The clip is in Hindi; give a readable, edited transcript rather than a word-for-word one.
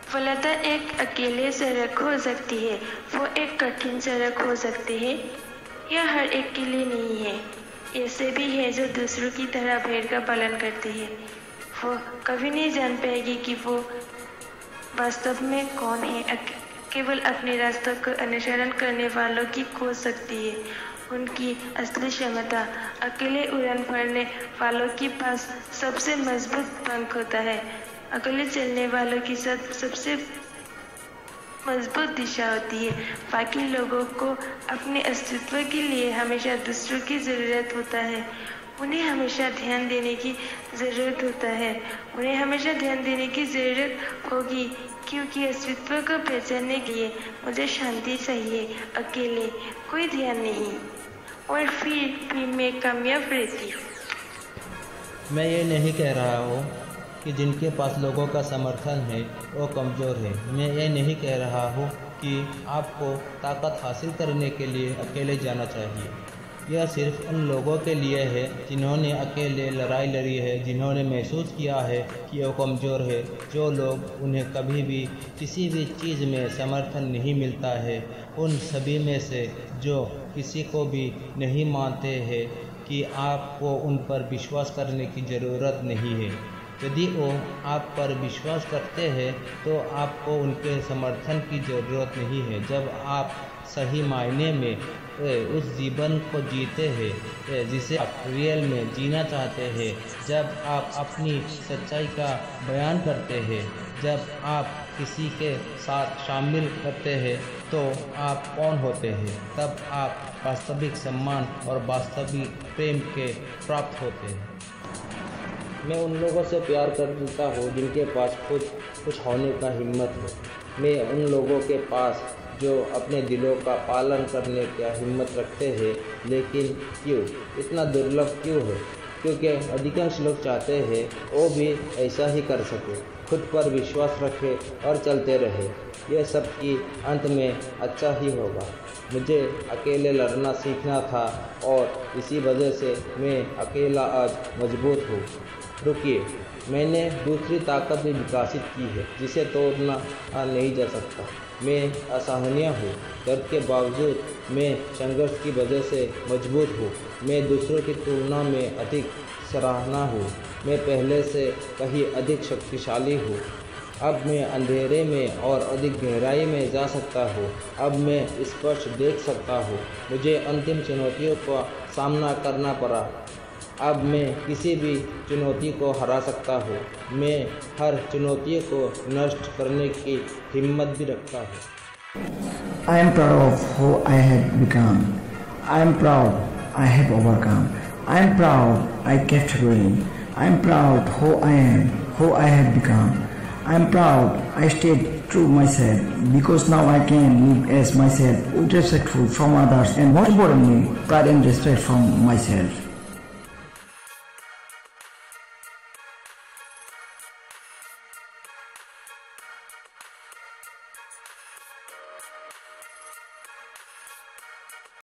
सफलता एक अकेले सड़क हो सकती है, वो एक कठिन सड़क हो सकती है। यह हर एक के लिए नहीं है। ऐसे भी है जो दूसरों की तरह भेड़ का पालन करते हैं। वो कभी नहीं जान पाएगी कि वो वास्तव में कौन है। केवल अपने रास्तों को अनुसरण करने वालों की खो सकती है उनकी असली क्षमता। अकेले उड़ान भरने वालों के पास सबसे मजबूत पंख होता है। अकेले चलने वालों की सबसे मजबूत दिशा होती है। बाकी लोगों को अपने अस्तित्व के लिए हमेशा दूसरों की ज़रूरत होता है। उन्हें हमेशा ध्यान देने की ज़रूरत होता है। उन्हें हमेशा ध्यान देने की ज़रूरत होगी, क्योंकि अस्तित्व को पहचानने के लिए मुझे शांति चाहिए। अकेले कोई ध्यान नहीं, और फिर भी मैं कामयाब रहती हूँ। मैं ये नहीं कह रहा हूँ कि जिनके पास लोगों का समर्थन है वो कमज़ोर है। मैं ये नहीं कह रहा हूँ कि आपको ताकत हासिल करने के लिए अकेले जाना चाहिए। यह सिर्फ उन लोगों के लिए है जिन्होंने अकेले लड़ाई लड़ी है, जिन्होंने महसूस किया है कि वो कमज़ोर है। जो लोग उन्हें कभी भी किसी भी चीज़ में समर्थन नहीं मिलता है, उन सभी में से जो किसी को भी नहीं मानते हैं कि आपको उन पर विश्वास करने की ज़रूरत नहीं है। यदि वो आप पर विश्वास करते हैं तो आपको उनके समर्थन की ज़रूरत नहीं है। जब आप सही मायने में उस जीवन को जीते हैं जिसे आप रियल में जीना चाहते हैं, जब आप अपनी सच्चाई का बयान करते हैं, जब आप किसी के साथ शामिल करते हैं, तो आप कौन होते हैं, तब आप वास्तविक सम्मान और वास्तविक प्रेम के प्राप्त होते हैं। मैं उन लोगों से प्यार करता हूँ जिनके पास खुद कुछ होने का हिम्मत है। मैं उन लोगों के पास जो अपने दिलों का पालन करने की हिम्मत रखते हैं। लेकिन क्यों इतना दुर्लभ क्यों है? क्योंकि अधिकांश लोग चाहते हैं वो भी ऐसा ही कर सके, खुद पर विश्वास रखे और चलते रहे। यह सब की अंत में अच्छा ही होगा। मुझे अकेले लड़ना सीखना था और इसी वजह से मैं अकेला आज मजबूत हूँ। रुकिए, मैंने दूसरी ताकत भी विकसित की है जिसे तोड़ना नहीं जा सकता। मैं असहनीय हूँ, दर्द के बावजूद मैं संघर्ष की वजह से मजबूत हूँ। मैं दूसरों की तुलना में अधिक सराहना हूँ। मैं पहले से कहीं अधिक शक्तिशाली हूँ। अब मैं अंधेरे में और अधिक गहराई में जा सकता हूँ। अब मैं स्पष्ट देख सकता हूँ। मुझे अंतिम चुनौतियों का सामना करना पड़ा। अब मैं किसी भी चुनौती को हरा सकता हूँ। मैं हर चुनौती को नष्ट करने की हिम्मत भी रखता हूँ। I am proud of who I have become. I am proud I have overcome. I am proud I kept going. I am proud who I am, who I have become. I am proud I stayed true myself, because now I can live as myself with respectful from others, and most importantly, pride and respect from myself.